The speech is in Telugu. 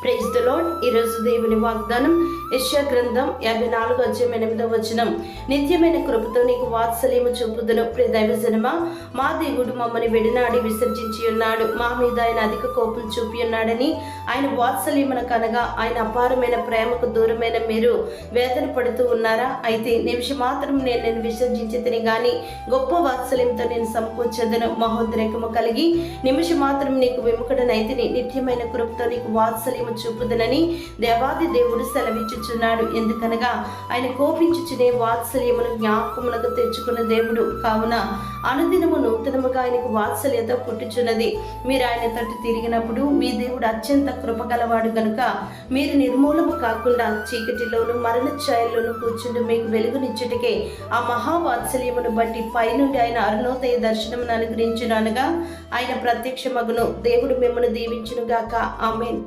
Praise the lord. ఈరోజు దేవుని వాగ్దానం యెషయా గ్రంథం 54:8 నిత్యమైన కృపతో నీకు వాత్సల్యము చూపుదును. ప్రియ దైవజనమా, మా దేవుడు మమ్మల్ని విడనాడి విసర్జించి ఉన్నాడు, మా మీద ఆయన అధిక కోపం చూపి ఉన్నాడని ఆయన వాత్సల్యమున కనగా ఆయన అపారమైన ప్రేమకు దూరమైన మీరు వేదన పడుతూ ఉన్నారా? అయితే నిమిషం మాత్రం నేను విసర్జించి తిని గాని గొప్ప వాత్సల్యంతో నేను సమకూర్చదను. మహోద్రేకము కలిగి నిమిషం మాత్రం నీకు విముఖుడనైతిని, నిత్యమైన కృపతో నీకు వాత్సల్యము చూపుదనని దేవాది దేవుడు సెలవిచ్చుచున్నాడు. ఎందుకనగా ఆయన కోపించుచునే వాత్సల్యమును జ్ఞాపకములకు తెచ్చుకున్న దేవుడు కావున అనుదినము నూతనముగా ఆయనకు వాత్సల్యత పుట్టుచున్నది. మీరు ఆయన తట్టు తిరిగినప్పుడు మీ దేవుడు అత్యంత కృపగలవాడు గనుక మీరు నిర్మూలము కాకుండా చీకటిలోను మరణ ఛాయల్లోను కూర్చుంటూ మీకు వెలుగునిచ్చుటకే ఆ మహావాత్సల్యమును బట్టి పైనుండి ఆయన అరుణోదయ దర్శనమును అనుగ్రహించునగా ఆయన ప్రత్యక్షమగును. దేవుడు మిమ్మల్ని దీవించునుగాక. ఆమేన్.